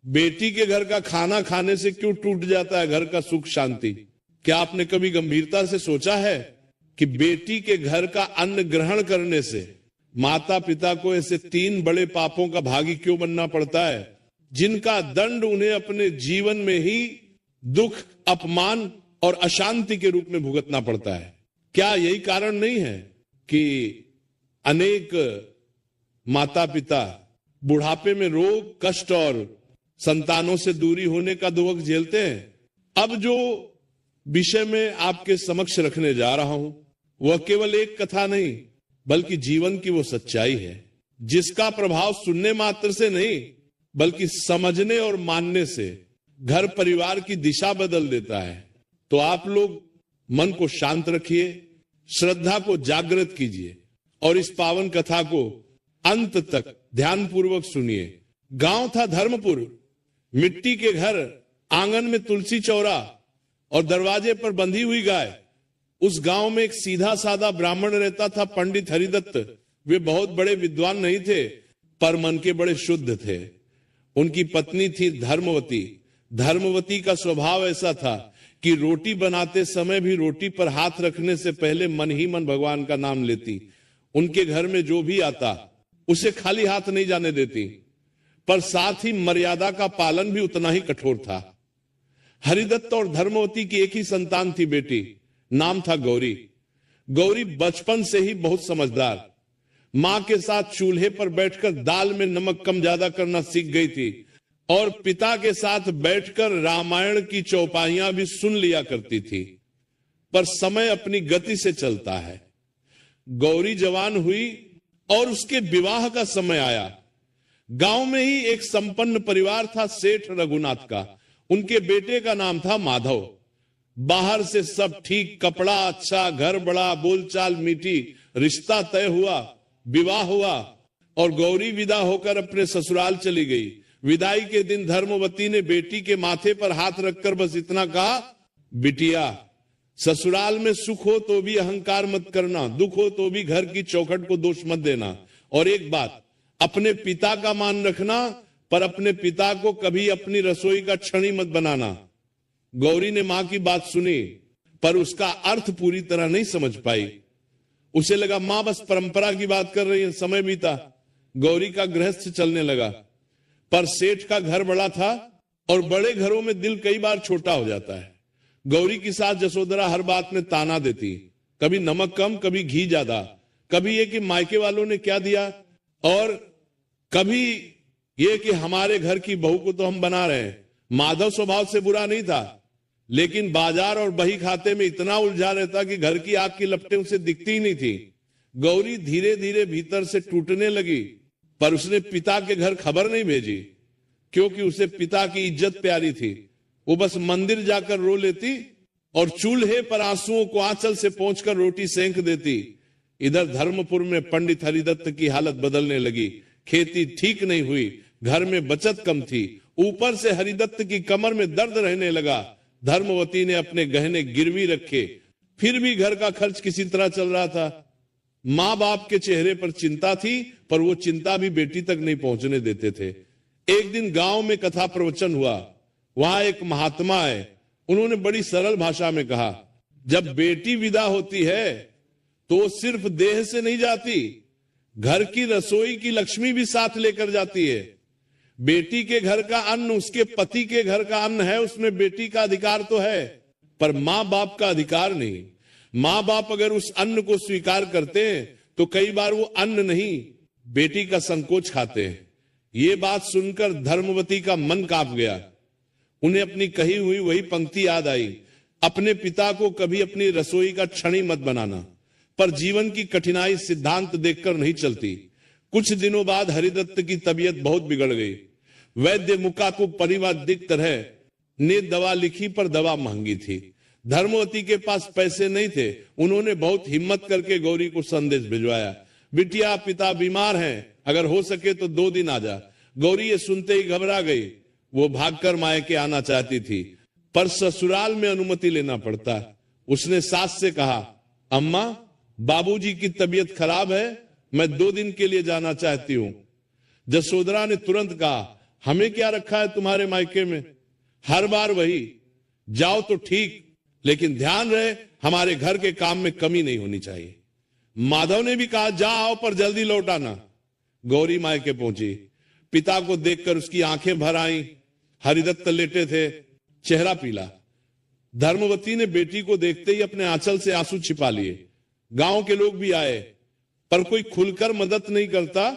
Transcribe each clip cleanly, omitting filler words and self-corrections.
बेटी के घर का खाना खाने से क्यों टूट जाता है घर का सुख शांति? क्या आपने कभी गंभीरता से सोचा है कि बेटी के घर का अन्न ग्रहण करने से माता पिता को ऐसे 3 बड़े पापों का भागी क्यों बनना पड़ता है, जिनका दंड उन्हें अपने जीवन में ही दुख, अपमान और अशांति के रूप में भुगतना पड़ता है? क्या यही कारण नहीं है कि अनेक माता पिता बुढ़ापे में रोग, कष्ट और संतानों से दूरी होने का दुख झेलते हैं? अब जो विषय में आपके समक्ष रखने जा रहा हूं वह केवल एक कथा नहीं बल्कि जीवन की वो सच्चाई है जिसका प्रभाव सुनने मात्र से नहीं बल्कि समझने और मानने से घर परिवार की दिशा बदल देता है। तो आप लोग मन को शांत रखिए, श्रद्धा को जागृत कीजिए और इस पावन कथा को अंत तक ध्यानपूर्वक सुनिए। गांव था धर्मपुर, मिट्टी के घर, आंगन में तुलसी चौरा और दरवाजे पर बंधी हुई गाय। उस गांव में एक सीधा साधा ब्राह्मण रहता था, पंडित हरिदत्त। वे बहुत बड़े विद्वान नहीं थे पर मन के बड़े शुद्ध थे। उनकी पत्नी थी धर्मवती। धर्मवती का स्वभाव ऐसा था कि रोटी बनाते समय भी रोटी पर हाथ रखने से पहले मन ही मन भगवान का नाम लेती। उनके घर में जो भी आता उसे खाली हाथ नहीं जाने देती, पर साथ ही मर्यादा का पालन भी उतना ही कठोर था। हरिदत्त और धर्मवती की एक ही संतान थी, बेटी। नाम था गौरी। गौरी बचपन से ही बहुत समझदार, मां के साथ चूल्हे पर बैठकर दाल में नमक कम ज्यादा करना सीख गई थी और पिता के साथ बैठकर रामायण की चौपाइयां भी सुन लिया करती थी। पर समय अपनी गति से चलता है। गौरी जवान हुई और उसके विवाह का समय आया। गांव में ही एक संपन्न परिवार था, सेठ रघुनाथ का। उनके बेटे का नाम था माधव। बाहर से सब ठीक, कपड़ा अच्छा, घर बड़ा, बोलचाल मीठी, रिश्ता तय हुआ, विवाह हुआ और गौरी विदा होकर अपने ससुराल चली गई। विदाई के दिन धर्मवती ने बेटी के माथे पर हाथ रखकर बस इतना कहा, बिटिया ससुराल में सुख हो तो भी अहंकार मत करना, दुख हो तो भी घर की चौखट को दोष मत देना। और एक बात, अपने पिता का मान रखना पर अपने पिता को कभी अपनी रसोई का छड़ी मत बनाना। गौरी ने मां की बात सुनी पर उसका अर्थ पूरी तरह नहीं समझ पाई। उसे लगा मां बस परंपरा की बात कर रही है। समय बीता, गौरी का गृहस्थ चलने लगा। पर सेठ का घर बड़ा था और बड़े घरों में दिल कई बार छोटा हो जाता है। गौरी की सास जसोदरा हर बात में ताना देती, कभी नमक कम, कभी घी ज्यादा, कभी ये कि मायके वालों ने क्या दिया और कभी ये कि हमारे घर की बहू को तो हम बना रहे हैं। माधव स्वभाव से बुरा नहीं था लेकिन बाजार और बही खाते में इतना उलझा रहता कि घर की आग की लपटें उसे दिखती ही नहीं थी। गौरी धीरे धीरे भीतर से टूटने लगी पर उसने पिता के घर खबर नहीं भेजी क्योंकि उसे पिता की इज्जत प्यारी थी। वो बस मंदिर जाकर रो लेती और चूल्हे पर आंसुओं को आंचल से पोंछकर रोटी सेंक देती। इधर धर्मपुर में पंडित हरिदत्त की हालत बदलने लगी। खेती ठीक नहीं हुई, घर में बचत कम थी, ऊपर से हरिदत्त की कमर में दर्द रहने लगा। धर्मवती ने अपने गहने गिरवी रखे, फिर भी घर का खर्च किसी तरह चल रहा था। मां बाप के चेहरे पर चिंता थी पर वो चिंता भी बेटी तक नहीं पहुंचने देते थे। एक दिन गांव में कथा प्रवचन हुआ। वहां एक महात्मा है, उन्होंने बड़ी सरल भाषा में कहा, जब बेटी विदा होती है तो वो सिर्फ देह से नहीं जाती, घर की रसोई की लक्ष्मी भी साथ लेकर जाती है। बेटी के घर का अन्न उसके पति के घर का अन्न है, उसमें बेटी का अधिकार तो है पर मां बाप का अधिकार नहीं। मां बाप अगर उस अन्न को स्वीकार करते हैं तो कई बार वो अन्न नहीं बेटी का संकोच खाते हैं। ये बात सुनकर धर्मवती का मन कांप गया। उन्हें अपनी कही हुई वही पंक्ति याद आई, अपने पिता को कभी अपनी रसोई का छड़ी मत बनाना। पर जीवन की कठिनाई सिद्धांत देखकर नहीं चलती। कुछ दिनों बाद हरिदत्त की तबीयत बहुत बिगड़ गई। वैद्य मुकाको परिवादिक तरह ने दवा लिखी पर दवा महंगी थी। धर्मवती के पास पैसे नहीं थे। उन्होंने बहुत हिम्मत करके गौरी को संदेश भिजवाया, बिटिया पिता बीमार हैं, अगर हो सके तो 2 दिन आ जा। गौरी ये सुनते ही घबरा गई। वो भागकर मायके आना चाहती थी पर ससुराल में अनुमति लेना पड़ता। उसने सास से कहा, अम्मा बाबूजी की तबीयत खराब है, मैं 2 दिन के लिए जाना चाहती हूं। जसोदरा ने तुरंत कहा, हमें क्या रखा है तुम्हारे मायके में, हर बार वही, जाओ तो ठीक, लेकिन ध्यान रहे हमारे घर के काम में कमी नहीं होनी चाहिए। माधव ने भी कहा जा आओ पर जल्दी लौट आना। गौरी मायके पहुंची, पिता को देखकर उसकी आंखें भर आईं। हरिदत्त लेटे थे, चेहरा पीला। धर्मवती ने बेटी को देखते ही अपने आंचल से आंसू छिपा लिए। गांव के लोग भी आए, पर कोई खुलकर मदद नहीं करता,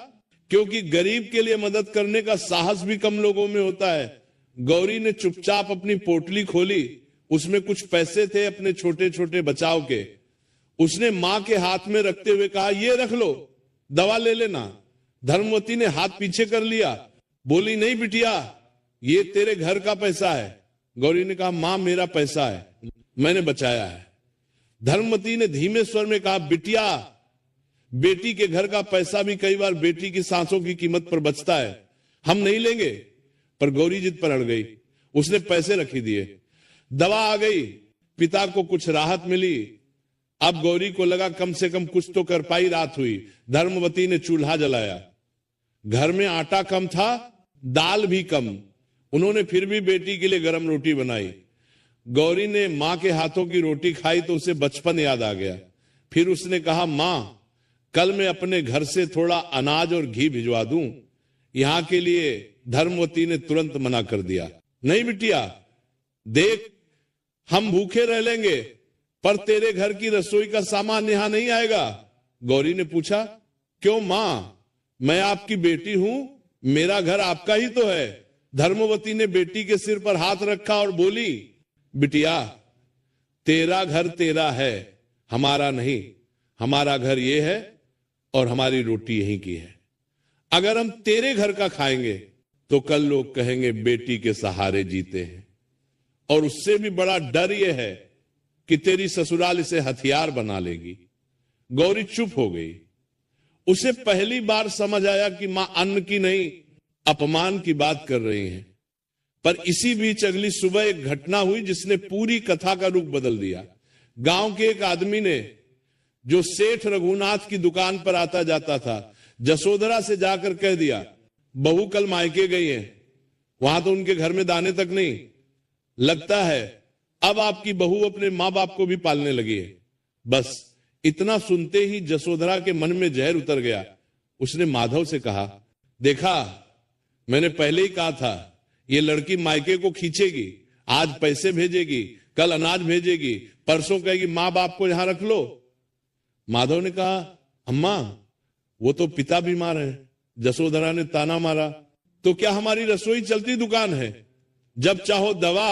क्योंकि गरीब के लिए मदद करने का साहस भी कम लोगों में होता है। गौरी ने चुपचाप अपनी पोटली खोली, उसमें कुछ पैसे थे अपने छोटे छोटे बचाव के। उसने मां के हाथ में रखते हुए कहा ये रख लो, दवा ले लेना। धर्मवती ने हाथ पीछे कर लिया, बोली नहीं बिटिया, ये तेरे घर का पैसा है। गौरी ने कहा मां मेरा पैसा है, मैंने बचाया है। धर्मवती ने धीमे स्वर में कहा बिटिया, बेटी के घर का पैसा भी कई बार बेटी की सांसों की कीमत पर बचता है, हम नहीं लेंगे। पर गौरी जिद पर अड़ गई, उसने पैसे रखी दिए। दवा आ गई, पिता को कुछ राहत मिली। अब गौरी को लगा कम से कम कुछ तो कर पाई रात हुई। धर्मवती ने चूल्हा जलाया। घर में आटा कम था, दाल भी कम। उन्होंने फिर भी बेटी के लिए गर्म रोटी बनाई। गौरी ने मां के हाथों की रोटी खाई तो उसे बचपन याद आ गया। फिर उसने कहा मां, कल मैं अपने घर से थोड़ा अनाज और घी भिजवा दूं। यहां के लिए धर्मवती ने तुरंत मना कर दिया। नहीं बिटिया, देख हम भूखे रह लेंगे, पर तेरे घर की रसोई का सामान यहां नहीं आएगा। गौरी ने पूछा क्यों मां, मैं आपकी बेटी हूं, मेरा घर आपका ही तो है। धर्मवती ने बेटी के सिर पर हाथ रखा और बोली बिटिया, तेरा घर तेरा है, हमारा नहीं। हमारा घर ये है और हमारी रोटी यहीं की है। अगर हम तेरे घर का खाएंगे तो कल लोग कहेंगे बेटी के सहारे जीते हैं। और उससे भी बड़ा डर यह है कि तेरी ससुराल इसे हथियार बना लेगी। गौरी चुप हो गई। उसे पहली बार समझ आया कि मां अन्न की नहीं, अपमान की बात कर रही हैं। पर इसी बीच अगली सुबह एक घटना हुई जिसने पूरी कथा का रुख बदल दिया। गांव के एक आदमी ने, जो सेठ रघुनाथ की दुकान पर आता जाता था, जसोधरा से जाकर कह दिया बहू कल मायके गई है, वहां तो उनके घर में दाने तक नहीं। लगता है अब आपकी बहू अपने मां बाप को भी पालने लगी है। बस इतना सुनते ही जसोधरा के मन में जहर उतर गया। उसने माधव से कहा देखा, मैंने पहले ही कहा था ये लड़की मायके को खींचेगी। आज पैसे भेजेगी, कल अनाज भेजेगी, परसों कहेगी मां बाप को यहां रख लो। माधव ने कहा अम्मा वो तो पिता बीमार है। जसोधरा ने ताना मारा तो क्या हमारी रसोई चलती दुकान है? जब चाहो दवा,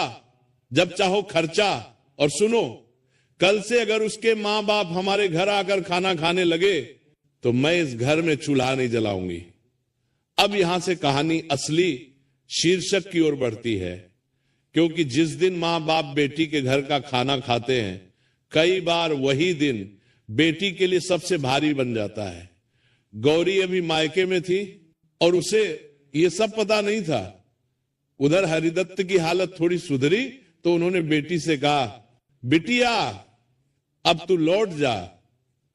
जब चाहो खर्चा। और सुनो, कल से अगर उसके मां बाप हमारे घर आकर खाना खाने लगे तो मैं इस घर में चूल्हा नहीं जलाऊंगी। अब यहां से कहानी असली शीर्षक की ओर बढ़ती है, क्योंकि जिस दिन मां बाप बेटी के घर का खाना खाते हैं, कई बार वही दिन बेटी के लिए सबसे भारी बन जाता है। गौरी अभी मायके में थी और उसे यह सब पता नहीं था। उधर हरिदत्त की हालत थोड़ी सुधरी तो उन्होंने बेटी से कहा बिटिया, अब तू लौट जा,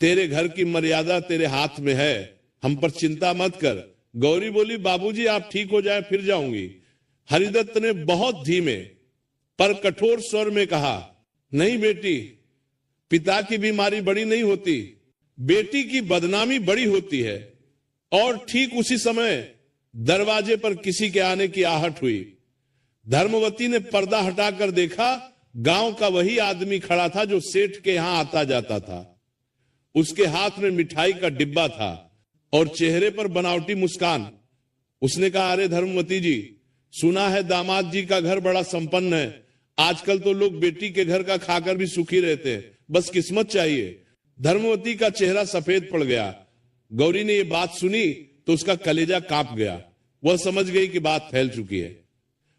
तेरे घर की मर्यादा तेरे हाथ में है, हम पर चिंता मत कर। गौरी बोली बाबूजी आप ठीक हो जाए फिर जाऊंगी। हरिदत्त ने बहुत धीमे पर कठोर स्वर में कहा नहीं बेटी, पिता की बीमारी बड़ी नहीं होती, बेटी की बदनामी बड़ी होती है। और ठीक उसी समय दरवाजे पर किसी के आने की आहट हुई। धर्मवती ने पर्दा हटाकर देखा, गांव का वही आदमी खड़ा था जो सेठ के यहां आता जाता था। उसके हाथ में मिठाई का डिब्बा था और चेहरे पर बनावटी मुस्कान। उसने कहा अरे धर्मवती जी, सुना है दामाद जी का घर बड़ा संपन्न है। आजकल तो लोग बेटी के घर का खाकर भी सुखी रहते हैं, बस किस्मत चाहिए। धर्मवती का चेहरा सफेद पड़ गया। गौरी ने यह बात सुनी तो उसका कलेजा कांप गया। वह समझ गई कि बात फैल चुकी है,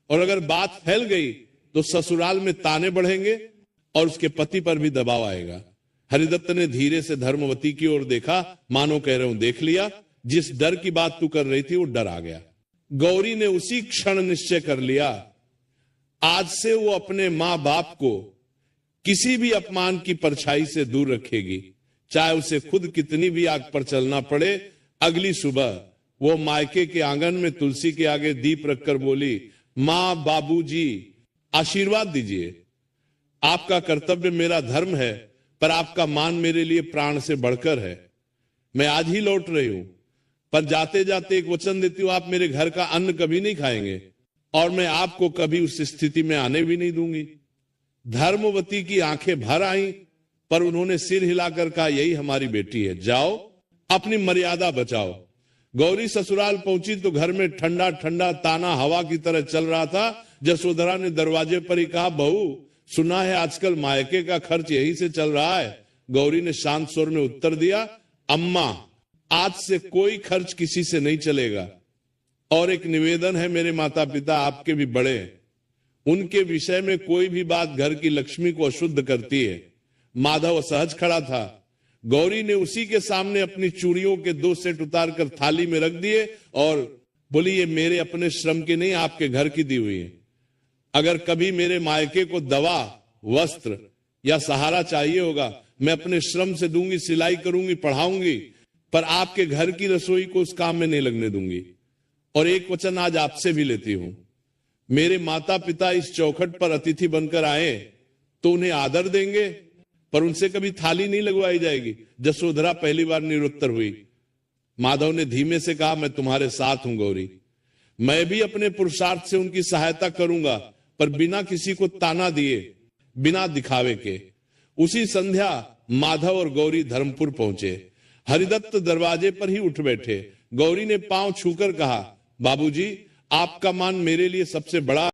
और अगर बात फैल गई तो ससुराल में ताने बढ़ेंगे और उसके पति पर भी दबाव आएगा। हरिदत्त ने धीरे से धर्मवती की ओर देखा, मानो कह रहे हूं देख लिया, जिस डर की बात तू कर रही थी वो डर आ गया। गौरी ने उसी क्षण निश्चय कर लिया, आज से वो अपने मां बाप को किसी भी अपमान की परछाई से दूर रखेगी, चाहे उसे खुद कितनी भी आग पर चलना पड़े। अगली सुबह वो मायके के आंगन में तुलसी के आगे दीप रखकर बोली, मां बाबूजी आशीर्वाद दीजिए। आपका कर्तव्य मेरा धर्म है, पर आपका मान मेरे लिए प्राण से बढ़कर है। मैं आज ही लौट रही हूं, पर जाते जाते एक वचन देती हूं, आप मेरे घर का अन्न कभी नहीं खाएंगे और मैं आपको कभी उस स्थिति में आने भी नहीं दूंगी। धर्मवती की आंखें भर आई, पर उन्होंने सिर हिलाकर कहा, यही हमारी बेटी है, जाओ अपनी मर्यादा बचाओ। गौरी ससुराल पहुंची तो घर में ठंडा ठंडा ताना हवा की तरह चल रहा था। जसोधरा ने दरवाजे पर ही कहा, बहू सुना है आजकल मायके का खर्च यही से चल रहा है। गौरी ने शांत स्वर में उत्तर दिया, अम्मा आज से कोई खर्च किसी से नहीं चलेगा। और एक निवेदन है, मेरे माता पिता आपके भी बड़े हैं, उनके विषय में कोई भी बात घर की लक्ष्मी को अशुद्ध करती है। माधव असहज खड़ा था। गौरी ने उसी के सामने अपनी चूड़ियों के 2 सेट उतारकर थाली में रख दिए और बोली, ये मेरे अपने श्रम की नहीं, आपके घर की दी हुई है। अगर कभी मेरे मायके को दवा, वस्त्र या सहारा चाहिए होगा, मैं अपने श्रम से दूंगी, सिलाई करूंगी, पढ़ाऊंगी, पर आपके घर की रसोई को उस काम में नहीं लगने दूंगी। और एक वचन आज आपसे भी लेती हूं, मेरे माता पिता इस चौखट पर अतिथि बनकर आए तो उन्हें आदर देंगे, पर उनसे कभी थाली नहीं लगवाई जाएगी। जसोधरा पहली बार निरुत्तर हुई। माधव ने धीमे से कहा, मैं तुम्हारे साथ हूं गौरी, मैं भी अपने पुरुषार्थ से उनकी सहायता करूंगा, पर बिना किसी को ताना दिए, बिना दिखावे के। उसी संध्या माधव और गौरी धर्मपुर पहुंचे। हरिदत्त दरवाजे पर ही उठ बैठे। गौरी ने पांव छूकर कहा, बाबूजी आपका मान मेरे लिए सबसे बड़ा